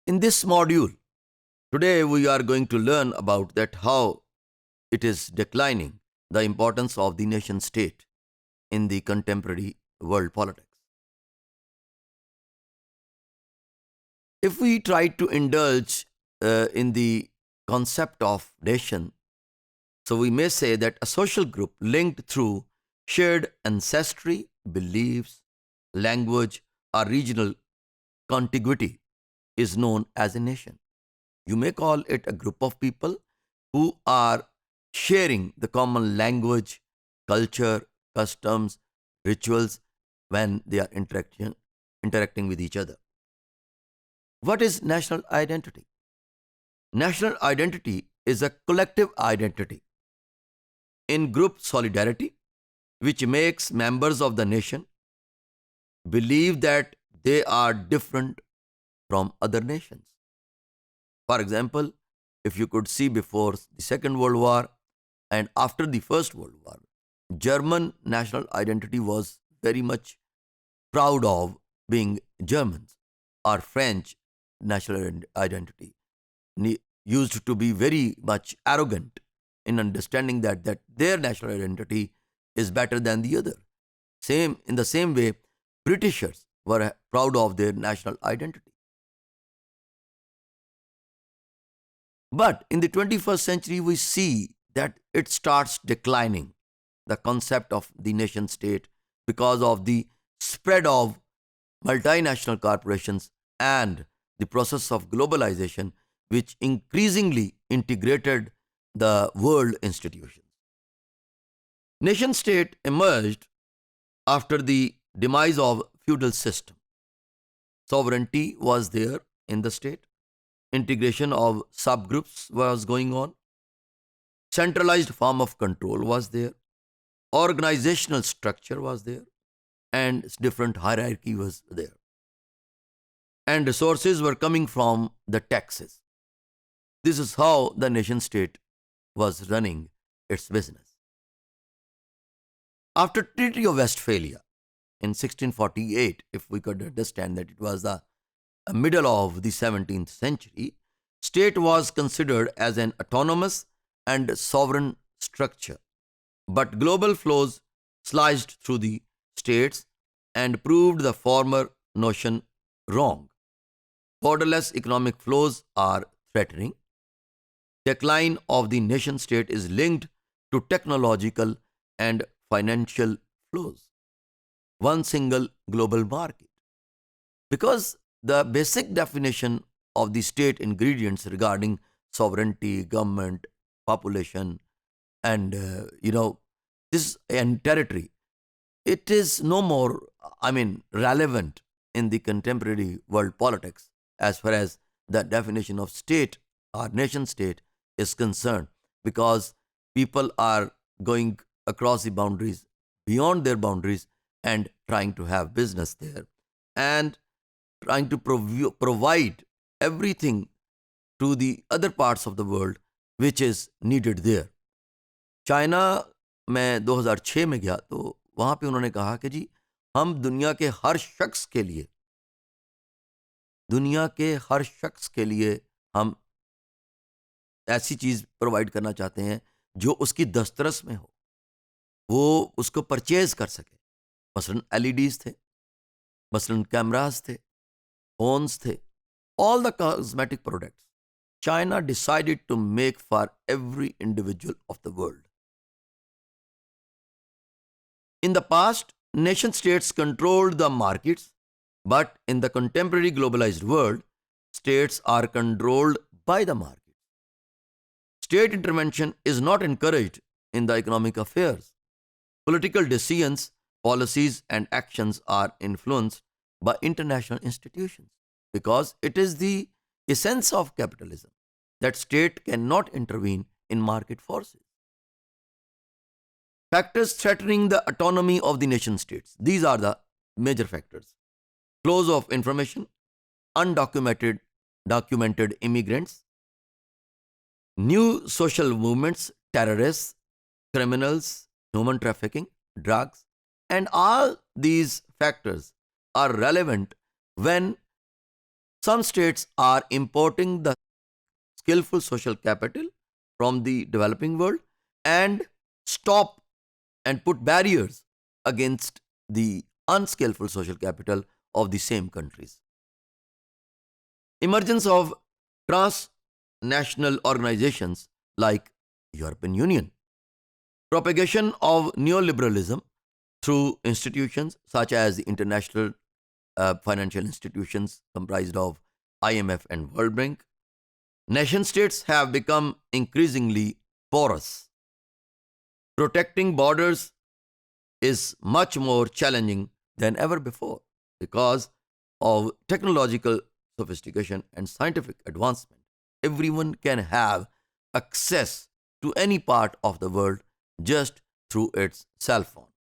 In this module, today we are going to learn about that how it is declining the importance of the nation state in the contemporary world politics. If we try to indulge in the concept of nation, so we may say that a social group linked through shared ancestry, beliefs, language, or regional contiguity is known as a nation. You may call it a group of people who are sharing the common language, culture, customs, rituals when they are interacting with each other. What is national identity? National identity is a collective identity in group solidarity which makes members of the nation believe that they are different from other nations. For example, if you could see before the Second World War and after the First World War, German national identity was very much proud of being Germans, or French national identity used to be very much arrogant in understanding that their national identity is better than the other. Same in the same way, Britishers were proud of their national identity. But in the 21st century, we see that it starts declining the concept of the nation state because of the spread of multinational corporations and the process of globalization, which increasingly integrated the world institutions. Nation state emerged after the demise of feudal system. Sovereignty was there in the state. Integration of subgroups was going on. Centralized form of control was there. Organizational structure was there. And different hierarchy was there. And resources were coming from the taxes. This is how the nation state was running its business. After Treaty of Westphalia in 1648, if we could understand that it was the middle of the 17th century, state was considered as an autonomous and sovereign structure. But global flows sliced through the states and proved the former notion wrong. Borderless economic flows are threatening. Decline of the nation state is linked to technological and financial flows. One single global market. Because the basic definition of the state ingredients regarding sovereignty, government, population, and this and territory, it is no more, relevant in the contemporary world politics as far as the definition of state or nation state is concerned, because people are going across the boundaries, beyond their boundaries, and trying to have business there, and trying to provide everything to the other parts of the world which is needed there. China में 2006 में गया तो वहाँ पे उन्होंने कहा कि जी हम दुनिया के हर शख्स के लिए हम ऐसी चीज़ प्रोवाइड करना चाहते हैं जो उसकी दस्तरस में हो, वो उसको परचेज कर सके. मसलन एलईडीज थे, मसलन कैमरास थे, phones थे, all the cosmetic products. China decided to make for every individual of the world. In the past, nation states controlled the markets, but in the contemporary globalized world, states are controlled by the market. State intervention is not encouraged in the economic affairs. Political decisions, policies, and actions are influenced by international institutions because it is the essence of capitalism that state cannot intervene in market forces. Factors threatening the autonomy of the nation states. These are the major factors. Flows of information, documented immigrants, new social movements, terrorists, criminals, human trafficking, drugs, and all these factors are relevant when Some states are importing the skillful social capital from the developing world and stop and put barriers against the unskillful social capital of the same countries. Emergence of transnational organizations like European Union, propagation of neoliberalism through institutions such as the international financial institutions comprised of IMF and World Bank. Nation states have become increasingly porous. Protecting borders is much more challenging than ever before because of technological sophistication and scientific advancement. Everyone can have access to any part of the world just through its cell phone.